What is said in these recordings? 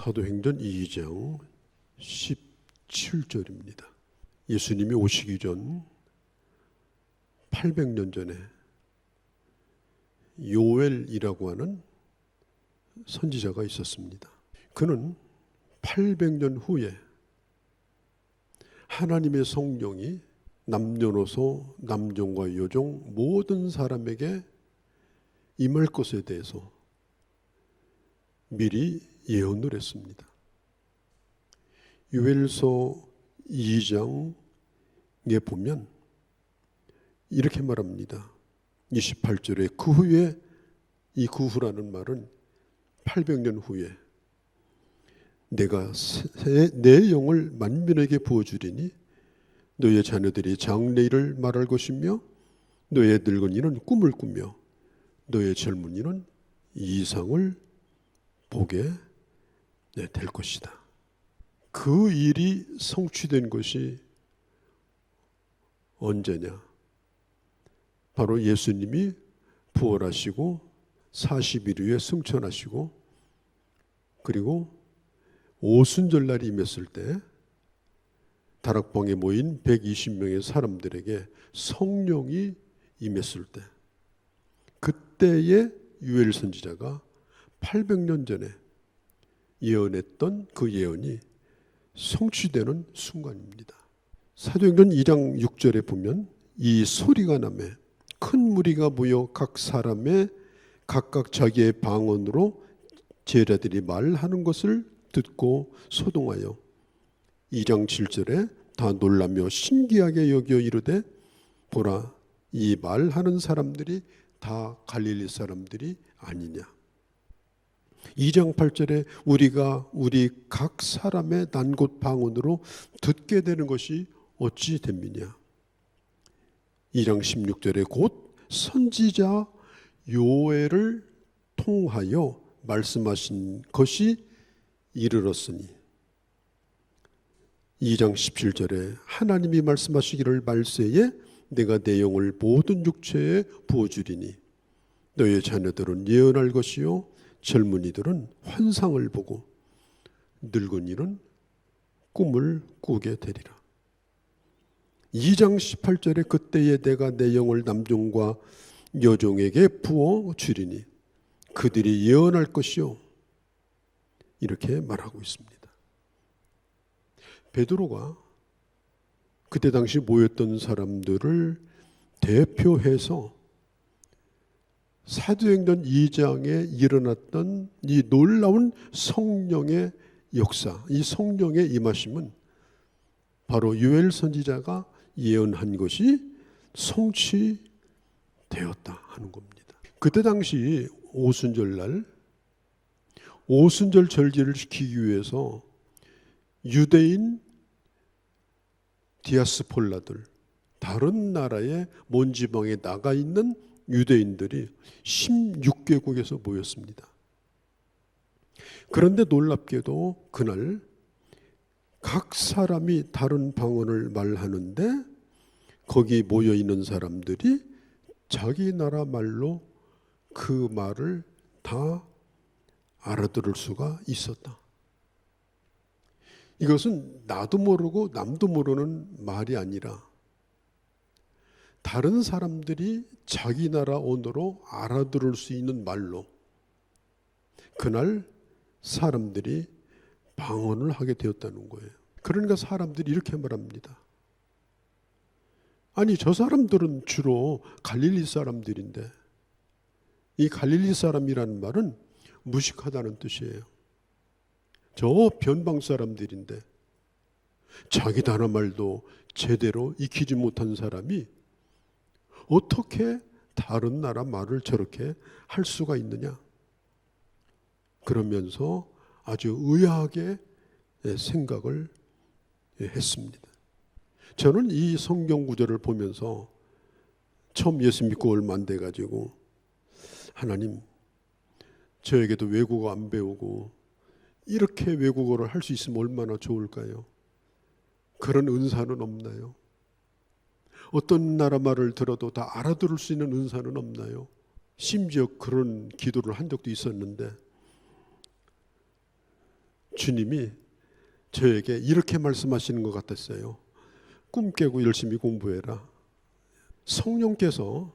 사도행전 2장 17절입니다. 예수님이 오시기 전 800년 전에 요엘이라고 하는 선지자가 있었습니다. 그는 800년 후에 하나님의 성령이 남녀노소, 남종과 여종 모든 사람에게 임할 것에 대해서 미리 예언을 했습니다. 요엘서 2장에 보면 이렇게 말합니다. 28절에 그 후에, 이 그 후라는 말은 800년 후에 내가 내 영을 만민에게 부어주리니 너의 자녀들이 장래일을 말할 것이며 너의 늙은이는 꿈을 꾸며 너의 젊은이는 이상을 보게 될 것이다. 그 일이 성취된 것이 언제냐? 바로 예수님이 부활하시고 40일 후에 승천하시고 그리고 오순절날이 임했을 때 다락방에 모인 120명의 사람들에게 성령이 임했을 때, 그때의 요엘 선지자가 800년 전에 예언했던 그 예언이 성취되는 순간입니다. 사도행전 2장 6절에 보면 이 소리가 나매 큰 무리가 모여 각 사람의 각각 자기의 방언으로 제자들이 말하는 것을 듣고 소동하여 2장 7절에 다 놀라며 신기하게 여겨 이르되 보라, 이 말하는 사람들이 다 갈릴리 사람들이 아니냐. 2장 8절에 우리가 우리 각 사람의 난곳 방언으로 듣게 되는 것이 어찌 됨이냐. 2장 16절에 곧 선지자 요엘을 통하여 말씀하신 것이 이르렀으니 2장 17절에 하나님이 말씀하시기를 말세에 내가 내 영을 모든 육체에 부어주리니 너의 자녀들은 예언할 것이요 젊은이들은 환상을 보고 늙은이는 꿈을 꾸게 되리라. 2장 18절에 그때에 내가 내 영을 남종과 여종에게 부어주리니 그들이 예언할 것이요 이렇게 말하고 있습니다. 베드로가 그때 당시 모였던 사람들을 대표해서 사도행전 2장에 일어났던 이 놀라운 성령의 역사, 이 성령의 임하심은 바로 요엘 선지자가 예언한 것이 성취되었다 하는 겁니다. 그때 당시 오순절날 오순절 절기를 지키기 위해서 유대인 디아스폴라들, 다른 나라의 먼 지방에 나가 있는 유대인들이 16개국에서 모였습니다. 그런데 놀랍게도 그날 각 사람이 다른 방언을 말하는데 거기 모여 있는 사람들이 자기 나라 말로 그 말을 다 알아들을 수가 있었다. 이것은 나도 모르고 남도 모르는 말이 아니라 다른 사람들이 자기 나라 언어로 알아들을 수 있는 말로 그날 사람들이 방언을 하게 되었다는 거예요. 그러니까 사람들이 이렇게 말합니다. 아니, 저 사람들은 주로 갈릴리 사람들인데 이 갈릴리 사람이라는 말은 무식하다는 뜻이에요. 저 변방 사람들인데 자기 나라 말도 제대로 익히지 못한 사람이 어떻게 다른 나라 말을 저렇게 할 수가 있느냐. 그러면서 아주 의아하게 생각을 했습니다. 저는 이 성경 구절을 보면서 처음 예수 믿고 얼마 안 돼가지고 하나님, 저에게도 외국어 안 배우고 이렇게 외국어를 할 수 있으면 얼마나 좋을까요? 그런 은사는 없나요? 어떤 나라 말을 들어도 다 알아들을 수 있는 은사는 없나요? 심지어 그런 기도를 한 적도 있었는데 주님이 저에게 이렇게 말씀하시는 것 같았어요. 꿈 깨고 열심히 공부해라. 성령께서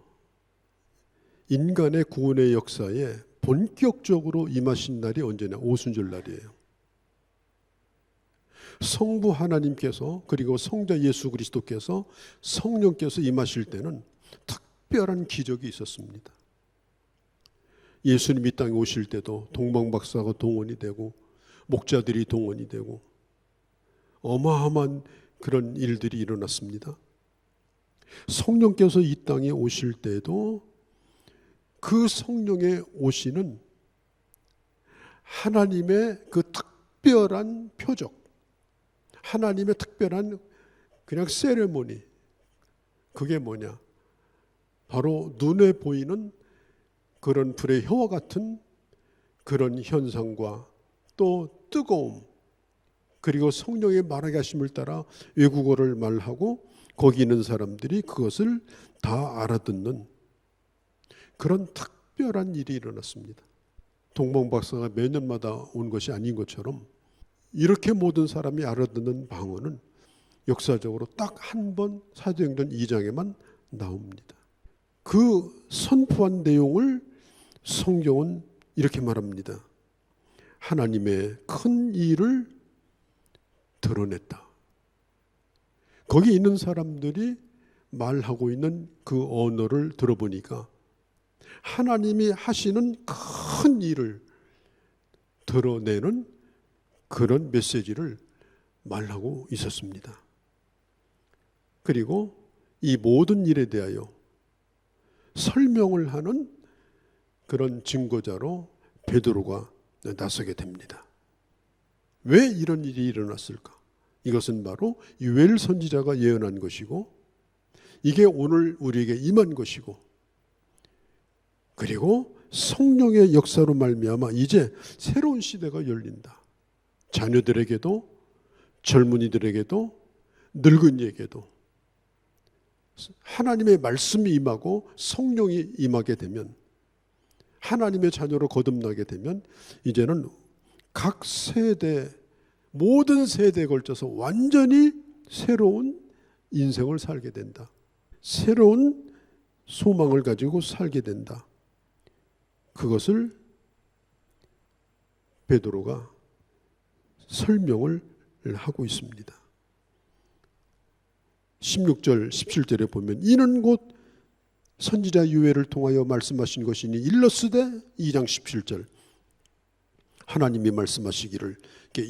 인간의 구원의 역사에 본격적으로 임하신 날이 언제냐? 오순절 날이에요. 성부 하나님께서 그리고 성자 예수 그리스도께서 성령께서 임하실 때는 특별한 기적이 있었습니다. 예수님이 땅에 오실 때도 동방박사가 동원이 되고 목자들이 동원이 되고 어마어마한 그런 일들이 일어났습니다. 성령께서 이 땅에 오실 때도 그 성령의 오시는 하나님의 그 특별한 표적, 하나님의 특별한 그냥 세레모니, 그게 뭐냐? 바로 눈에 보이는 그런 불의 혀와 같은 그런 현상과 또 뜨거움, 그리고 성령의 말하게 하심을 따라 외국어를 말하고 거기 있는 사람들이 그것을 다 알아듣는 그런 특별한 일이 일어났습니다. 동방박사가 매년마다 온 것이 아닌 것처럼 이렇게 모든 사람이 알아듣는 방언은 역사적으로 딱 한 번 사도행전 2장에만 나옵니다. 그 선포한 내용을 성경은 이렇게 말합니다. 하나님의 큰 일을 드러냈다. 거기 있는 사람들이 말하고 있는 그 언어를 들어보니까 하나님이 하시는 큰 일을 드러내는 그런 메시지를 말하고 있었습니다. 그리고 이 모든 일에 대하여 설명을 하는 그런 증거자로 베드로가 나서게 됩니다. 왜 이런 일이 일어났을까? 이것은 바로 요엘 선지자가 예언한 것이고 이게 오늘 우리에게 임한 것이고 그리고 성령의 역사로 말미암아 이제 새로운 시대가 열린다. 자녀들에게도 젊은이들에게도 늙은이에게도 하나님의 말씀이 임하고 성령이 임하게 되면 하나님의 자녀로 거듭나게 되면 이제는 각 세대 모든 세대에 걸쳐서 완전히 새로운 인생을 살게 된다. 새로운 소망을 가지고 살게 된다. 그것을 베드로가 설명을 하고 있습니다. 16절 17절에 보면 이는 곧 선지자 요엘을 통하여 말씀하신 것이니 일러스되 2장 17절 하나님이 말씀하시기를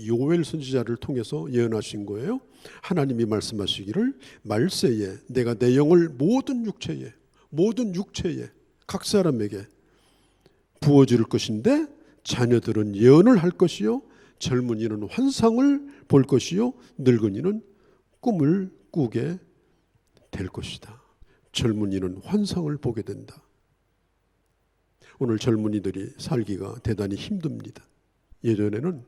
요엘 선지자를 통해서 예언하신 거예요. 하나님이 말씀하시기를 말세에 내가 내 영을 모든 육체에 각 사람에게 부어줄 것인데 자녀들은 예언을 할 것이요 젊은이는 환상을 볼 것이요 늙은이는 꿈을 꾸게 될 것이다. 젊은이는 환상을 보게 된다. 오늘 젊은이들이 살기가 대단히 힘듭니다. 예전에는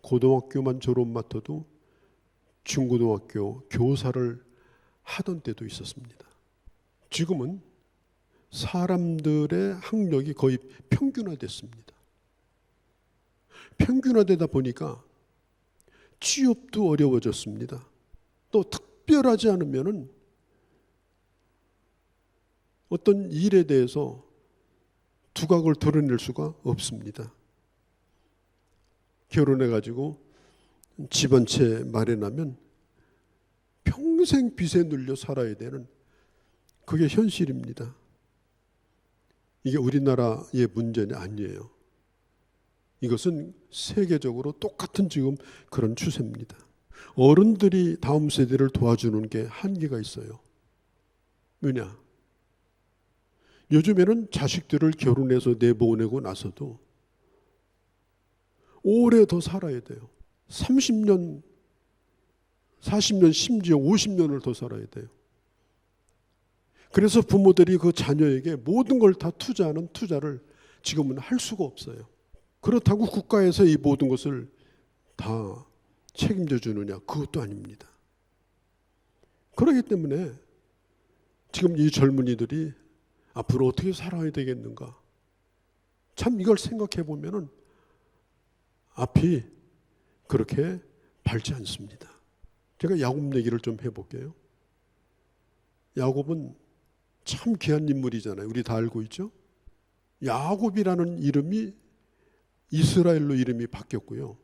고등학교만 졸업 맡아도 중고등학교 교사를 하던 때도 있었습니다. 지금은 사람들의 학력이 거의 평균화됐습니다. 평균화되다 보니까 취업도 어려워졌습니다. 또 특별하지 않으면은 어떤 일에 대해서 두각을 드러낼 수가 없습니다. 결혼해가지고 집 한 채 마련하면 평생 빚에 눌려 살아야 되는 그게 현실입니다. 이게 우리나라의 문제는 아니에요. 이것은 세계적으로 똑같은 지금 그런 추세입니다. 어른들이 다음 세대를 도와주는 게 한계가 있어요. 왜냐? 요즘에는 자식들을 결혼해서 내보내고 나서도 오래 더 살아야 돼요. 30년, 40년, 심지어 50년을 더 살아야 돼요. 그래서 부모들이 그 자녀에게 모든 걸 다 투자하는 투자를 지금은 할 수가 없어요. 그렇다고 국가에서 이 모든 것을 다 책임져 주느냐? 그것도 아닙니다. 그렇기 때문에 지금 이 젊은이들이 앞으로 어떻게 살아야 되겠는가? 참 이걸 생각해 보면은 앞이 그렇게 밝지 않습니다. 제가 야곱 얘기를 좀 해볼게요. 야곱은 참 귀한 인물이잖아요. 우리 다 알고 있죠? 야곱이라는 이름이 이스라엘로 이름이 바뀌었고요.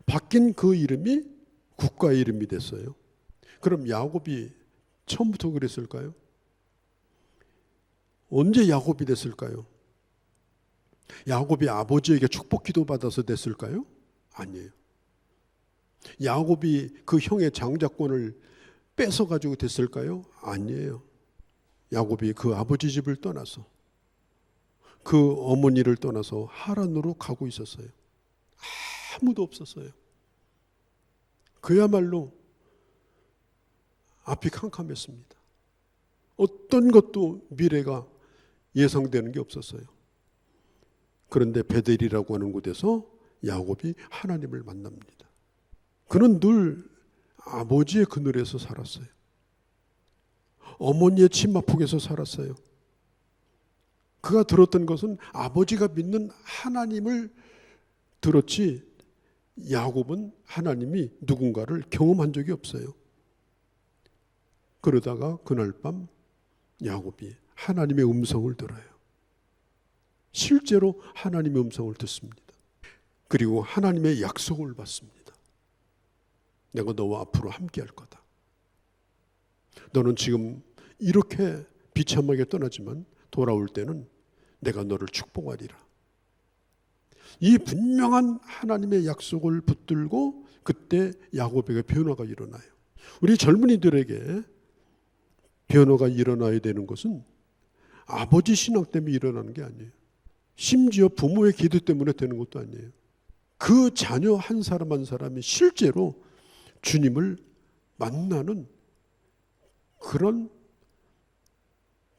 바뀐 그 이름이 국가의 이름이 됐어요. 그럼 야곱이 처음부터 그랬을까요? 언제 야곱이 됐을까요? 야곱이 아버지에게 축복 기도 받아서 됐을까요? 아니에요. 야곱이 그 형의 장자권을 뺏어가지고 됐을까요? 아니에요. 야곱이 그 아버지 집을 떠나서 그 어머니를 떠나서 하란으로 가고 있었어요. 아무도 없었어요. 그야말로 앞이 캄캄했습니다. 어떤 것도 미래가 예상되는 게 없었어요. 그런데 베델이라고 하는 곳에서 야곱이 하나님을 만납니다. 그는 늘 아버지의 그늘에서 살았어요. 어머니의 치마폭에서 살았어요. 그가 들었던 것은 아버지가 믿는 하나님을 들었지 야곱은 하나님이 누군가를 경험한 적이 없어요. 그러다가 그날 밤 야곱이 하나님의 음성을 들어요. 실제로 하나님의 음성을 듣습니다. 그리고 하나님의 약속을 받습니다. 내가 너와 앞으로 함께 할 거다. 너는 지금 이렇게 비참하게 떠나지만 돌아올 때는 내가 너를 축복하리라. 이 분명한 하나님의 약속을 붙들고 그때 야곱에게 변화가 일어나요. 우리 젊은이들에게 변화가 일어나야 되는 것은 아버지 신앙 때문에 일어나는 게 아니에요. 심지어 부모의 기도 때문에 되는 것도 아니에요. 그 자녀 한 사람 한 사람이 실제로 주님을 만나는 그런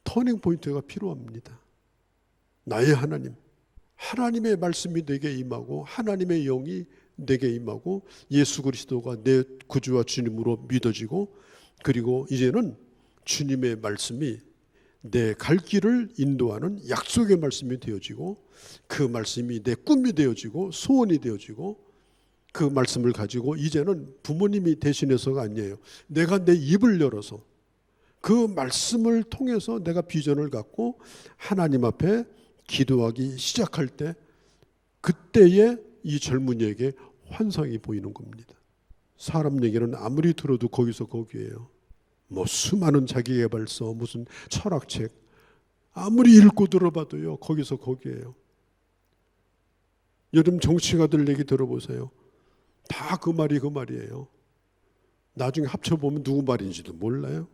터닝 포인트가 필요합니다. 나의 하나님, 하나님의 말씀이 내게 임하고 하나님의 영이 내게 임하고 예수 그리스도가 내 구주와 주님으로 믿어지고 그리고 이제는 주님의 말씀이 내 갈 길을 인도하는 약속의 말씀이 되어지고 그 말씀이 내 꿈이 되어지고 소원이 되어지고 그 말씀을 가지고 이제는 부모님이 대신해서가 아니에요. 내가 내 입을 열어서 그 말씀을 통해서 내가 비전을 갖고 하나님 앞에 기도하기 시작할 때 그때에 이 젊은이에게 환상이 보이는 겁니다. 사람 얘기는 아무리 들어도 거기서 거기에요. 뭐 수많은 자기개발서 무슨 철학책 아무리 읽고 들어봐도요 거기서 거기에요. 요즘 정치가들 얘기 들어보세요. 다 그 말이 그 말이에요. 나중에 합쳐보면 누구 말인지도 몰라요.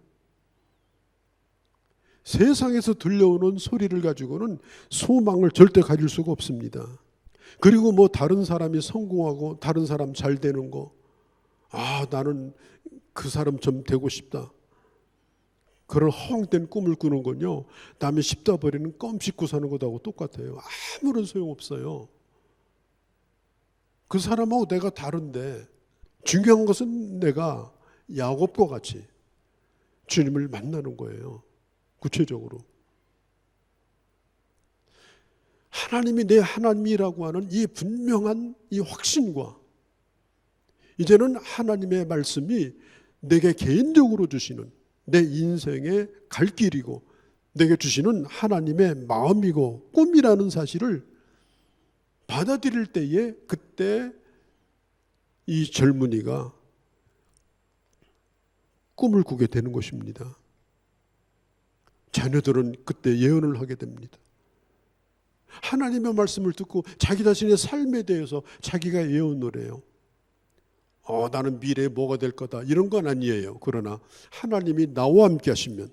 세상에서 들려오는 소리를 가지고는 소망을 절대 가질 수가 없습니다. 그리고 뭐 다른 사람이 성공하고 다른 사람 잘 되는 거, 나는 그 사람처럼 되고 싶다. 그런 허황된 꿈을 꾸는 건요, 남이 씹다 버리는 껌 씹고 사는 것하고 똑같아요. 아무런 소용없어요. 그 사람하고 내가 다른데 중요한 것은 내가 야곱과 같이 주님을 만나는 거예요. 구체적으로 하나님이 내 하나님이라고 하는 이 분명한 이 확신과 이제는 하나님의 말씀이 내게 개인적으로 주시는 내 인생의 갈 길이고 내게 주시는 하나님의 마음이고 꿈이라는 사실을 받아들일 때에 그때 이 젊은이가 꿈을 꾸게 되는 것입니다. 자녀들은 그때 예언을 하게 됩니다. 하나님의 말씀을 듣고 자기 자신의 삶에 대해서 자기가 예언을 해요. 나는 미래에 뭐가 될 거다 이런 건 아니에요. 그러나 하나님이 나와 함께 하시면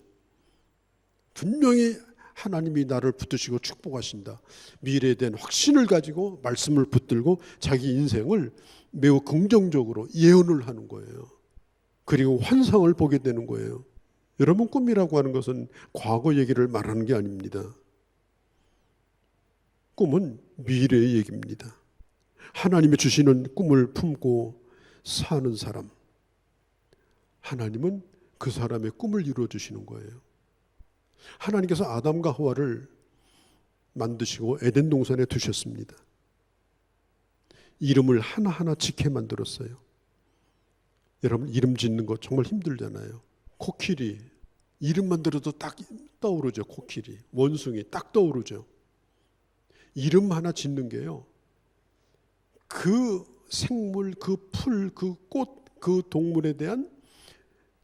분명히 하나님이 나를 붙드시고 축복하신다. 미래에 대한 확신을 가지고 말씀을 붙들고 자기 인생을 매우 긍정적으로 예언을 하는 거예요. 그리고 환상을 보게 되는 거예요. 여러분, 꿈이라고 하는 것은 과거 얘기를 말하는 게 아닙니다. 꿈은 미래의 얘기입니다. 하나님이 주시는 꿈을 품고 사는 사람, 하나님은 그 사람의 꿈을 이루어 주시는 거예요. 하나님께서 아담과 하와를 만드시고 에덴 동산에 두셨습니다. 이름을 하나하나 지게 만들었어요. 여러분, 이름 짓는 거 정말 힘들잖아요. 코끼리 이름만 들어도 딱 떠오르죠. 코끼리, 원숭이 딱 떠오르죠. 이름 하나 짓는 게요, 그 생물, 그 풀, 그 꽃, 그 동물에 대한,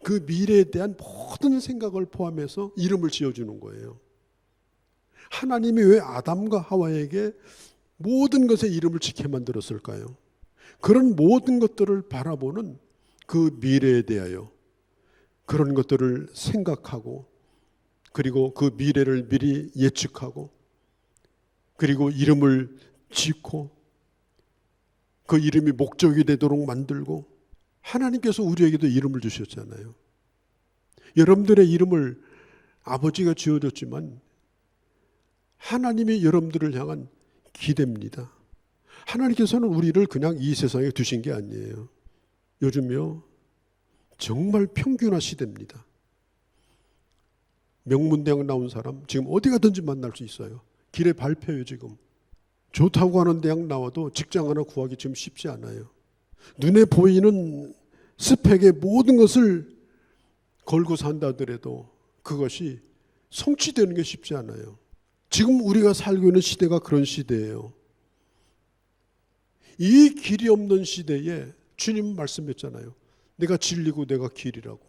그 미래에 대한 모든 생각을 포함해서 이름을 지어주는 거예요. 하나님이 왜 아담과 하와에게 모든 것에 이름을 짓게 만들었을까요? 그런 모든 것들을 바라보는 그 미래에 대하여 그런 것들을 생각하고, 그리고 그 미래를 미리 예측하고, 그리고 이름을 짓고, 그 이름이 목적이 되도록 만들고, 하나님께서 우리에게도 이름을 주셨잖아요. 여러분들의 이름을 아버지가 지어줬지만 하나님이 여러분들을 향한 기대입니다. 하나님께서는 우리를 그냥 이 세상에 두신 게 아니에요. 요즘요, 정말 평균화 시대입니다. 명문대학 나온 사람 지금 어디 가든지 만날 수 있어요. 길에 밟혀요. 지금 좋다고 하는 대학 나와도 직장 하나 구하기 지금 쉽지 않아요. 눈에 보이는 스펙의 모든 것을 걸고 산다 하더라도 그것이 성취되는 게 쉽지 않아요. 지금 우리가 살고 있는 시대가 그런 시대예요. 이 길이 없는 시대에 주님 말씀했잖아요. 내가 진리고 내가 길이라고.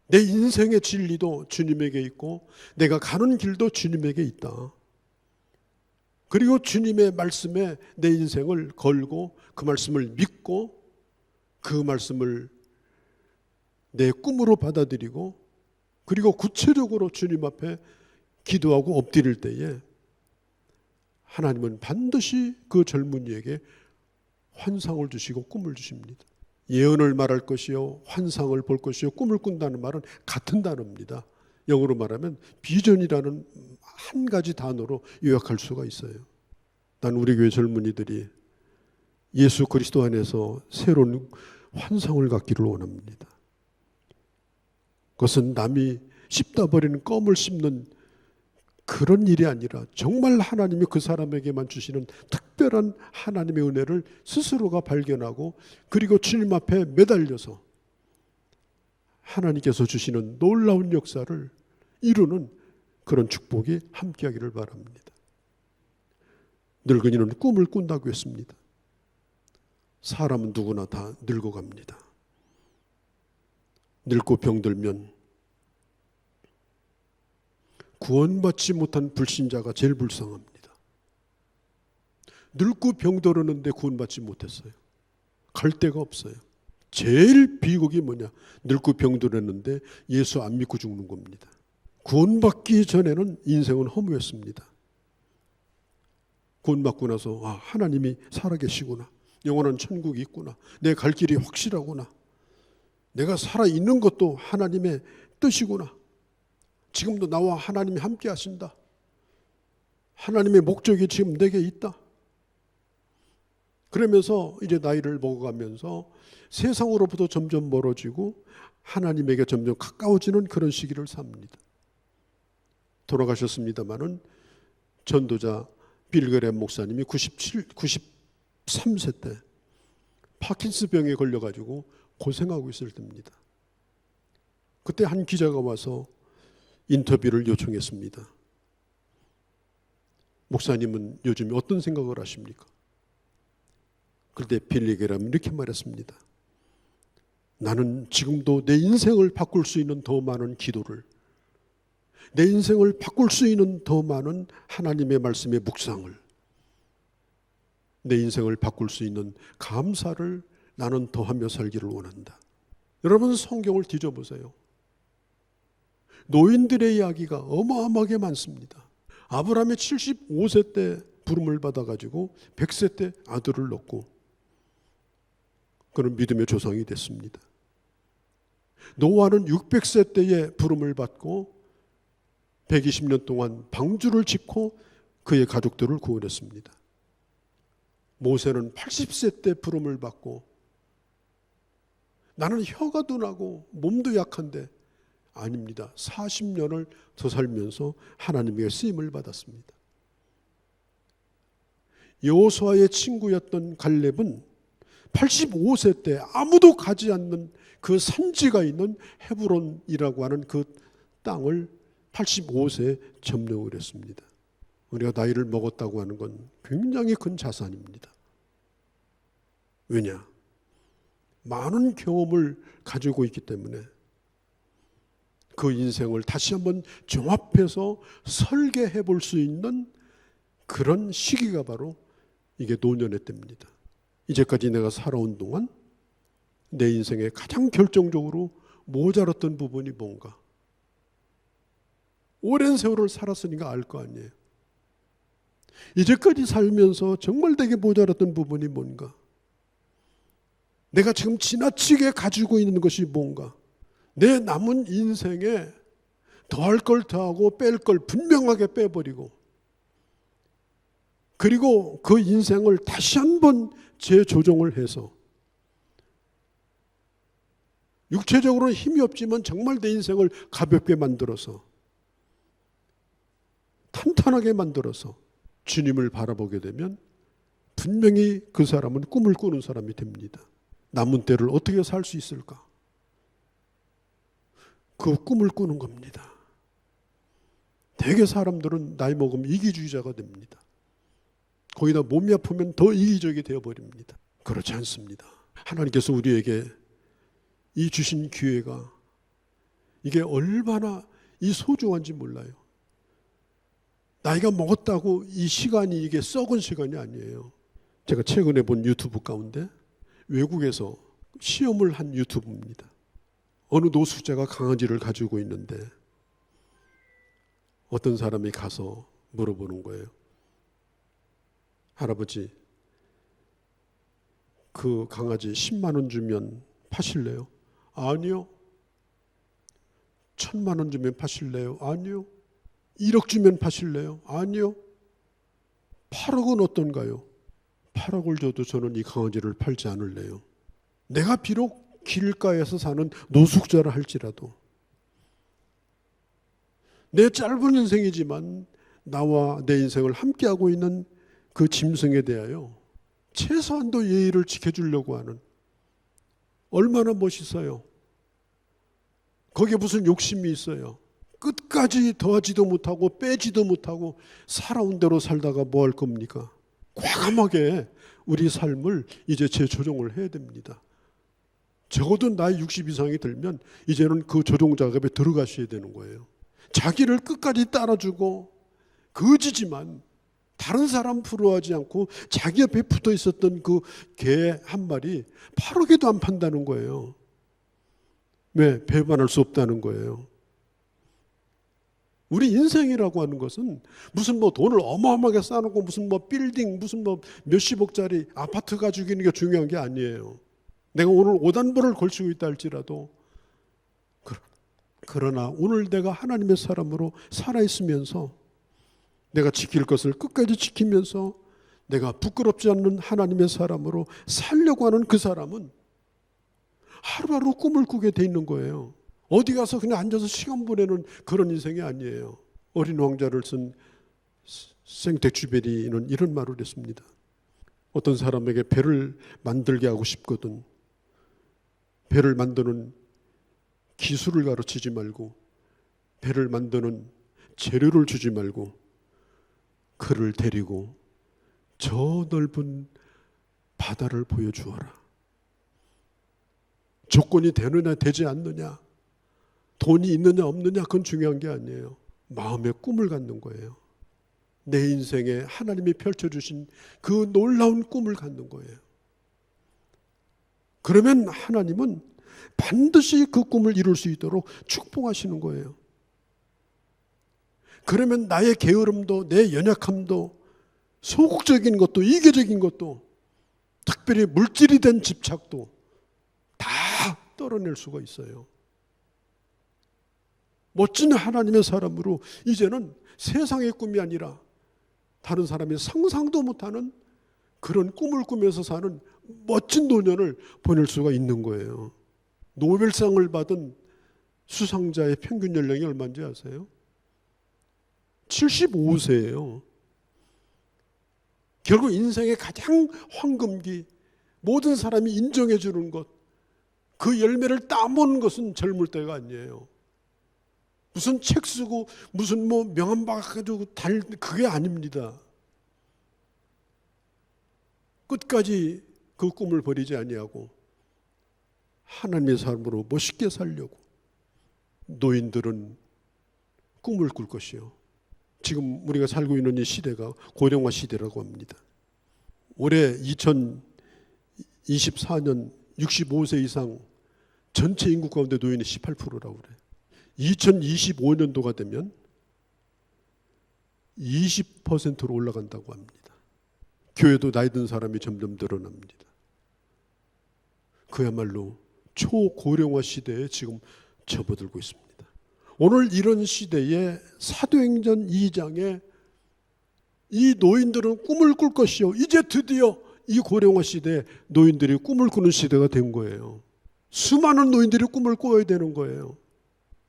내 인생의 진리도 주님에게 있고 내가 가는 길도 주님에게 있다. 그리고 주님의 말씀에 내 인생을 걸고 그 말씀을 믿고 그 말씀을 내 꿈으로 받아들이고, 그리고 구체적으로 주님 앞에 기도하고 엎드릴 때에 하나님은 반드시 그 젊은이에게 환상을 주시고 꿈을 주십니다. 예언을 말할 것이요, 환상을 볼 것이요, 꿈을 꾼다는 말은 같은 단어입니다. 영어로 말하면 비전이라는 한 가지 단어로 요약할 수가 있어요. 난 우리 교회 젊은이들이 예수 그리스도 안에서 새로운 환상을 갖기를 원합니다. 그것은 남이 씹다 버리는 껌을 씹는 그런 일이 아니라 정말 하나님이 그 사람에게만 주시는 특별한 하나님의 은혜를 스스로가 발견하고, 그리고 주님 앞에 매달려서 하나님께서 주시는 놀라운 역사를 이루는 그런 축복이 함께하기를 바랍니다. 늙은이는 꿈을 꾼다고 했습니다. 사람은 누구나 다 늙어갑니다. 늙고 병들면 구원받지 못한 불신자가 제일 불쌍합니다. 늙고 병들었는데 구원받지 못했어요. 갈 데가 없어요. 제일 비극이 뭐냐? 늙고 병들었는데 예수 안 믿고 죽는 겁니다. 구원받기 전에는 인생은 허무했습니다. 구원받고 나서 하나님이 살아계시구나. 영원한 천국이 있구나. 내 갈 길이 확실하구나. 내가 살아있는 것도 하나님의 뜻이구나. 지금도 나와 하나님이 함께 하신다. 하나님의 목적이 지금 내게 있다. 그러면서 이제 나이를 먹어가면서 세상으로부터 점점 멀어지고 하나님에게 점점 가까워지는 그런 시기를 삽니다. 돌아가셨습니다마는 전도자 빌그램 목사님이 93세 때 파킨스 병에 걸려가지고 고생하고 있을 때입니다. 그때 한 기자가 와서 인터뷰를 요청했습니다. 목사님은 요즘 어떤 생각을 하십니까? 그때 빌리그램은 이렇게 말했습니다. 나는 지금도 내 인생을 바꿀 수 있는 더 많은 기도를, 내 인생을 바꿀 수 있는 더 많은 하나님의 말씀의 묵상을, 내 인생을 바꿀 수 있는 감사를 나는 더하며 살기를 원한다. 여러분, 성경을 뒤져보세요. 노인들의 이야기가 어마어마하게 많습니다. 아브라함이 75세 때 부름을 받아가지고 100세 때 아들을 낳고 그런 믿음의 조상이 됐습니다. 노아는 600세 때에 부름을 받고 120년 동안 방주를 짓고 그의 가족들을 구원했습니다. 모세는 80세 때 부름을 받고 나는 혀가 둔하고 몸도 약한데, 아닙니다. 40년을 더 살면서 하나님의 쓰임을 받았습니다. 여호수아의 친구였던 갈렙은 85세 때 아무도 가지 않는 그 산지가 있는 헤브론이라고 하는 그 땅을 85세에 점령을 했습니다. 우리가 나이를 먹었다고 하는 건 굉장히 큰 자산입니다. 왜냐? 많은 경험을 가지고 있기 때문에 그 인생을 다시 한번 종합해서 설계해 볼 수 있는 그런 시기가 바로 이게 노년의 때입니다. 이제까지 내가 살아온 동안 내 인생에 가장 결정적으로 모자랐던 부분이 뭔가? 오랜 세월을 살았으니까 알 거 아니에요. 이제까지 살면서 정말 되게 모자랐던 부분이 뭔가? 내가 지금 지나치게 가지고 있는 것이 뭔가? 내 남은 인생에 더할 걸 더하고 뺄 걸 분명하게 빼버리고, 그리고 그 인생을 다시 한번 재조정을 해서 육체적으로는 힘이 없지만 정말 내 인생을 가볍게 만들어서 탄탄하게 만들어서 주님을 바라보게 되면 분명히 그 사람은 꿈을 꾸는 사람이 됩니다. 남은 때를 어떻게 살 수 있을까? 그 꿈을 꾸는 겁니다. 대개 사람들은 나이 먹으면 이기주의자가 됩니다. 거기다 몸이 아프면 더 이기적이 되어버립니다. 그렇지 않습니다. 하나님께서 우리에게 이 주신 기회가 이게 얼마나 이 소중한지 몰라요. 나이가 먹었다고 이 시간이 이게 썩은 시간이 아니에요. 제가 최근에 본 유튜브 가운데 외국에서 시험을 한 유튜브입니다. 어느 노숙자가 강아지를 가지고 있는데 어떤 사람이 가서 물어보는 거예요. 할아버지, 그 강아지 10만 원 주면 파실래요? 아니요. 1,000만 원 주면 파실래요? 아니요. 1억 주면 파실래요? 아니요. 8억은 어떤가요? 8억을 줘도 저는 이 강아지를 팔지 않을래요. 내가 비록 길가에서 사는 노숙자라 할지라도 내 짧은 인생이지만 나와 내 인생을 함께하고 있는 그 짐승에 대하여 최소한도 예의를 지켜주려고 하는, 얼마나 멋있어요. 거기에 무슨 욕심이 있어요. 끝까지 더하지도 못하고 빼지도 못하고 살아온 대로 살다가 뭐 할 겁니까? 과감하게 우리 삶을 이제 재조정을 해야 됩니다. 적어도 나이 60 이상이 들면 이제는 그 조정 작업에 들어가셔야 되는 거예요. 자기를 끝까지 따라주고 거지지만 다른 사람 부러워하지 않고 자기 옆에 붙어 있었던 그 개 한 마리 8억에도 안 판다는 거예요. 왜? 배반할 수 없다는 거예요. 우리 인생이라고 하는 것은 무슨 뭐 돈을 어마어마하게 쌓아놓고 무슨 뭐 빌딩 무슨 뭐 몇십억짜리 아파트 가지고 있는 게 중요한 게 아니에요. 내가 오늘 5단벌을 걸치고 있다 할지라도 그러나 오늘 내가 하나님의 사람으로 살아있으면서 내가 지킬 것을 끝까지 지키면서 내가 부끄럽지 않는 하나님의 사람으로 살려고 하는 그 사람은 하루하루 꿈을 꾸게 돼 있는 거예요. 어디 가서 그냥 앉아서 시간 보내는 그런 인생이 아니에요. 어린 왕자를 쓴 생텍쥐베리는 이런 말을 했습니다. 어떤 사람에게 배를 만들게 하고 싶거든 배를 만드는 기술을 가르치지 말고 배를 만드는 재료를 주지 말고 그를 데리고 저 넓은 바다를 보여주어라. 조건이 되느냐 되지 않느냐, 돈이 있느냐 없느냐 그건 중요한 게 아니에요. 마음의 꿈을 갖는 거예요. 내 인생에 하나님이 펼쳐주신 그 놀라운 꿈을 갖는 거예요. 그러면 하나님은 반드시 그 꿈을 이룰 수 있도록 축복하시는 거예요. 그러면 나의 게으름도 내 연약함도 소극적인 것도 이기적인 것도 특별히 물질이 된 집착도 다 떨어낼 수가 있어요. 멋진 하나님의 사람으로 이제는 세상의 꿈이 아니라 다른 사람이 상상도 못하는 그런 꿈을 꾸면서 사는 멋진 노년을 보낼 수가 있는 거예요. 노벨상을 받은 수상자의 평균 연령이 얼마인지 아세요? 75세예요. 결국 인생의 가장 황금기, 모든 사람이 인정해 주는 것, 그 열매를 따먹는 것은 젊을 때가 아니에요. 무슨 책 쓰고 무슨 명함 받아가지고 그게 아닙니다. 끝까지 그 꿈을 버리지 아니하고 하나님의 사람으로 멋있게 살려고 노인들은 꿈을 꿀 것이요. 지금 우리가 살고 있는 이 시대가 고령화 시대라고 합니다. 올해 2024년 65세 이상 전체 인구 가운데 노인이 18%라고 그래요. 2025년도가 되면 20%로 올라간다고 합니다. 교회도 나이 든 사람이 점점 늘어납니다. 그야말로 초고령화 시대에 지금 접어들고 있습니다. 오늘 이런 시대에 사도행전 2장에 이 노인들은 꿈을 꿀 것이요. 이제 드디어 이 고령화 시대에 노인들이 꿈을 꾸는 시대가 된 거예요. 수많은 노인들이 꿈을 꿔야 되는 거예요.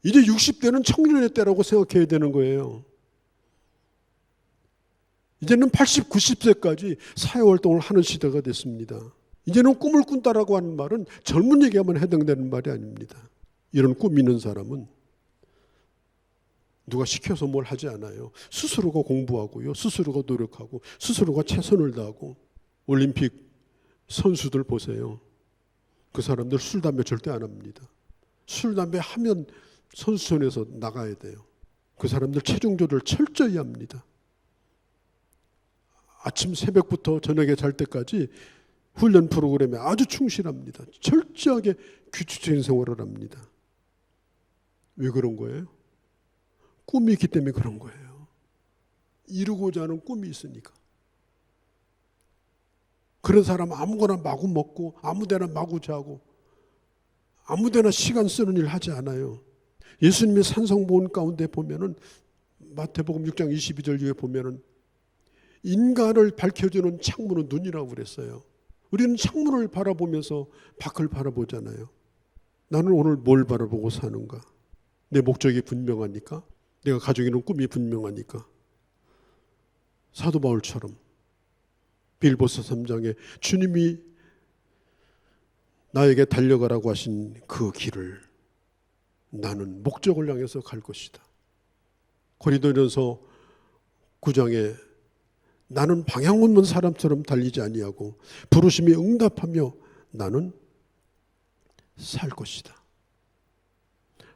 이제 60대는 청년의 때라고 생각해야 되는 거예요. 이제는 80, 90세까지 사회활동을 하는 시대가 됐습니다. 이제는 꿈을 꾼다라고 하는 말은 젊은 얘기하면 해당되는 말이 아닙니다. 이런 꿈 있는 사람은 누가 시켜서 뭘 하지 않아요. 스스로가 공부하고요. 스스로가 노력하고 스스로가 최선을 다하고. 올림픽 선수들 보세요. 그 사람들 술, 담배 절대 안 합니다. 술, 담배 하면 선수촌에서 나가야 돼요. 그 사람들 체중 조절 철저히 합니다. 아침 새벽부터 저녁에 잘 때까지 훈련 프로그램에 아주 충실합니다. 철저하게 규칙적인 생활을 합니다. 왜 그런 거예요? 꿈이 있기 때문에 그런 거예요. 이루고자 하는 꿈이 있으니까. 그런 사람 아무거나 마구 먹고 아무데나 마구 자고 아무데나 시간 쓰는 일 하지 않아요. 예수님의 산성보훈 가운데 보면은 마태복음 6장 22절 위에 보면은 인간을 밝혀주는 창문은 눈이라고 그랬어요. 우리는 창문을 바라보면서 밖을 바라보잖아요. 나는 오늘 뭘 바라보고 사는가? 내 목적이 분명하니까? 내가 가지고 있는 꿈이 분명하니까? 사도 바울처럼 빌보서 3장에 주님이 나에게 달려가라고 하신 그 길을 나는 목적을 향해서 갈 것이다. 고린도전서 9장에 나는 방향 없는 사람처럼 달리지 아니하고 부르심에 응답하며 나는 살 것이다.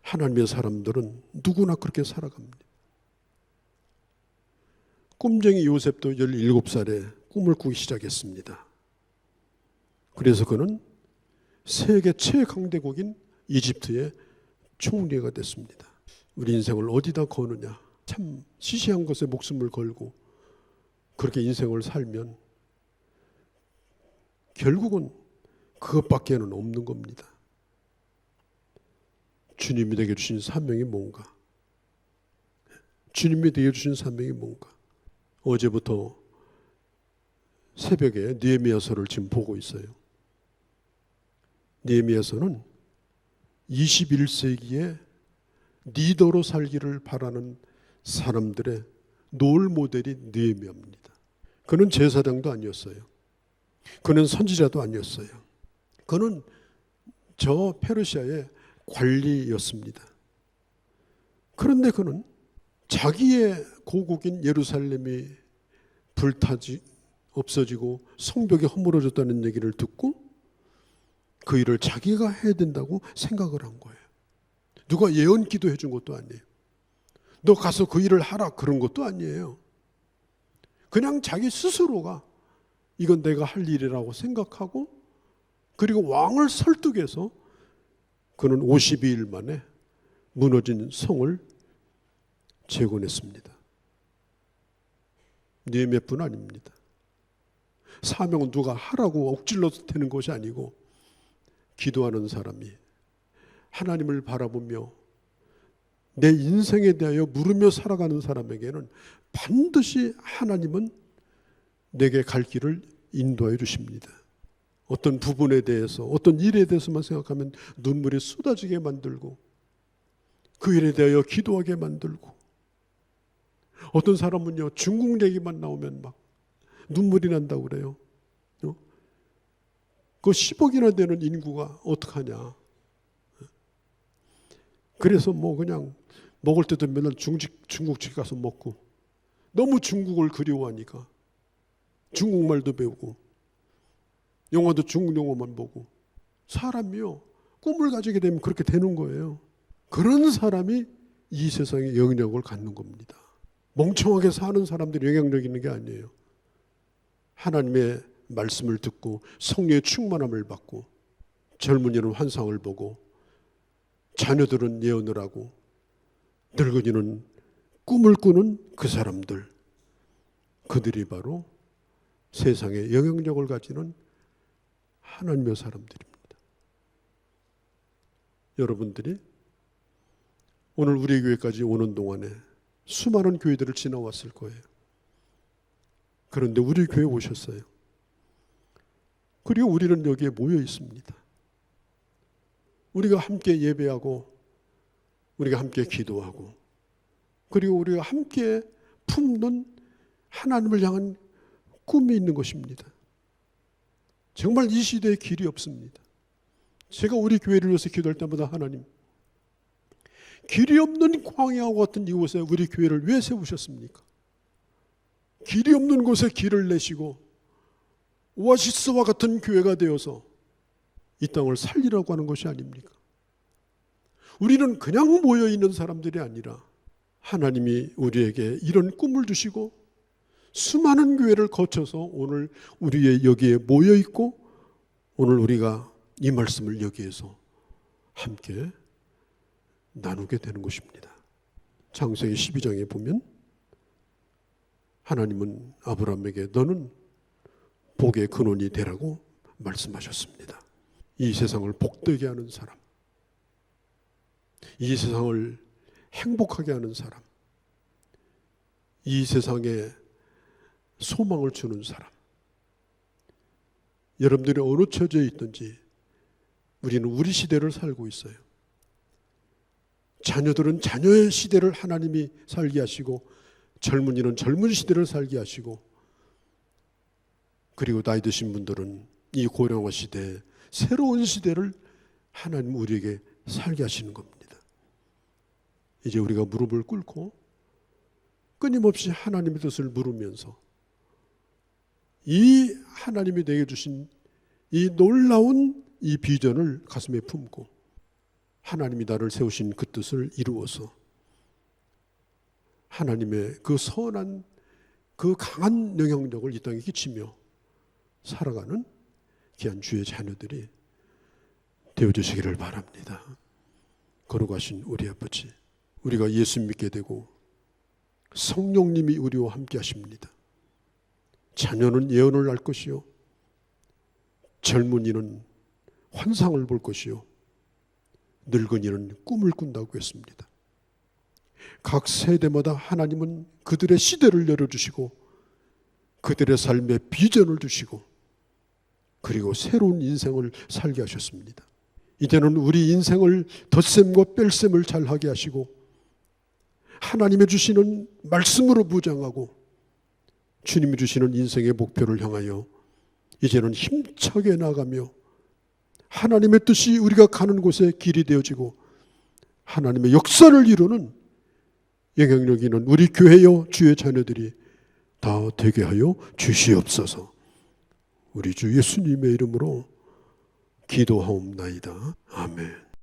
하나님의 사람들은 누구나 그렇게 살아갑니다. 꿈쟁이 요셉도 17살에 꿈을 꾸기 시작했습니다. 그래서 그는 세계 최강대국인 이집트의 총리가 됐습니다. 우리 인생을 어디다 거느냐? 참 시시한 것에 목숨을 걸고 그렇게 인생을 살면 결국은 그것밖에는 없는 겁니다. 주님이 되게 주신 사명이 뭔가? 주님이 되게 주신 사명이 뭔가? 어제부터 새벽에 느헤미야서를 지금 보고 있어요. 느헤미야서는 21세기에 리더로 살기를 바라는 사람들의 롤 모델이 느헤미야입니다. 그는 제사장도 아니었어요. 그는 선지자도 아니었어요. 그는 저 페르시아의 관리였습니다. 그런데 그는 자기의 고국인 예루살렘이 없어지고 성벽이 허물어졌다는 얘기를 듣고 그 일을 자기가 해야 된다고 생각을 한 거예요. 누가 예언 기도해 준 것도 아니에요. 너 가서 그 일을 하라 그런 것도 아니에요. 그냥 자기 스스로가 이건 내가 할 일이라고 생각하고 그리고 왕을 설득해서 그는 52일 만에 무너진 성을 재건했습니다. 느헤미야뿐 아닙니다. 사명은 누가 하라고 억질러서 되는 것이 아니고 기도하는 사람이 하나님을 바라보며 내 인생에 대하여 물으며 살아가는 사람에게는 반드시 하나님은 내게 갈 길을 인도해 주십니다. 어떤 부분에 대해서 어떤 일에 대해서만 생각하면 눈물이 쏟아지게 만들고 그 일에 대하여 기도하게 만들고 어떤 사람은요 중국 얘기만 나오면 막 눈물이 난다고 그래요. 그 10억이나 되는 인구가 어떡하냐. 그래서 뭐 그냥 먹을 때도 맨날 중국집 가서 먹고, 너무 중국을 그리워하니까 중국말도 배우고 영화도 중국 영화만 보고. 사람이요, 꿈을 가지게 되면 그렇게 되는 거예요. 그런 사람이 이 세상에 영향력을 갖는 겁니다. 멍청하게 사는 사람들이 영향력 있는 게 아니에요. 하나님의 말씀을 듣고 성령의 충만함을 받고, 젊은이는 환상을 보고, 자녀들은 예언을 하고, 늙은이는 꿈을 꾸는 그 사람들, 그들이 바로 세상에 영향력을 가지는 하나님의 사람들입니다. 여러분들이 오늘 우리 교회까지 오는 동안에 수많은 교회들을 지나왔을 거예요. 그런데 우리 교회 오셨어요. 그리고 우리는 여기에 모여 있습니다. 우리가 함께 예배하고, 우리가 함께 기도하고, 그리고 우리가 함께 품는 하나님을 향한 꿈이 있는 것입니다. 정말 이 시대에 길이 없습니다. 제가 우리 교회를 위해서 기도할 때마다, 하나님, 길이 없는 광야와 같은 이곳에 우리 교회를 왜 세우셨습니까? 길이 없는 곳에 길을 내시고 오아시스와 같은 교회가 되어서 이 땅을 살리라고 하는 것이 아닙니까? 우리는 그냥 모여있는 사람들이 아니라 하나님이 우리에게 이런 꿈을 주시고 수많은 교회를 거쳐서 오늘 우리의 여기에 모여있고, 오늘 우리가 이 말씀을 여기에서 함께 나누게 되는 것입니다. 창세기 12장에 보면 하나님은 아브라함에게 너는 복의 근원이 되라고 말씀하셨습니다. 이 세상을 복되게 하는 사람, 이 세상을 행복하게 하는 사람, 이 세상에 소망을 주는 사람. 여러분들이 어느 처지에 있든지 우리는 우리 시대를 살고 있어요. 자녀들은 자녀의 시대를 하나님이 살게 하시고, 젊은이는 젊은 시대를 살게 하시고, 그리고 나이 드신 분들은 이 고령화 시대, 새로운 시대를 하나님 우리에게 살게 하시는 겁니다. 이제 우리가 무릎을 꿇고 끊임없이 하나님의 뜻을 물으면서 이 하나님이 내게 주신 이 놀라운 이 비전을 가슴에 품고 하나님이 나를 세우신 그 뜻을 이루어서 하나님의 그 선한 그 강한 영향력을 이 땅에 끼치며 살아가는 귀한 주의 자녀들이 되어주시기를 바랍니다. 거룩하신 우리 아버지, 우리가 예수 믿게 되고 성령님이 우리와 함께 하십니다. 자녀는 예언을 할 것이요, 젊은이는 환상을 볼 것이요, 늙은이는 꿈을 꾼다고 했습니다. 각 세대마다 하나님은 그들의 시대를 열어주시고 그들의 삶에 비전을 주시고 그리고 새로운 인생을 살게 하셨습니다. 이제는 우리 인생을 덧셈과 뺄셈을 잘하게 하시고 하나님의 주시는 말씀으로 무장하고 주님이 주시는 인생의 목표를 향하여 이제는 힘차게 나가며 하나님의 뜻이 우리가 가는 곳에 길이 되어지고 하나님의 역사를 이루는 영향력 있는 우리 교회여 주의 자녀들이 다 되게 하여 주시옵소서. 우리 주 예수님의 이름으로 기도하옵나이다. 아멘.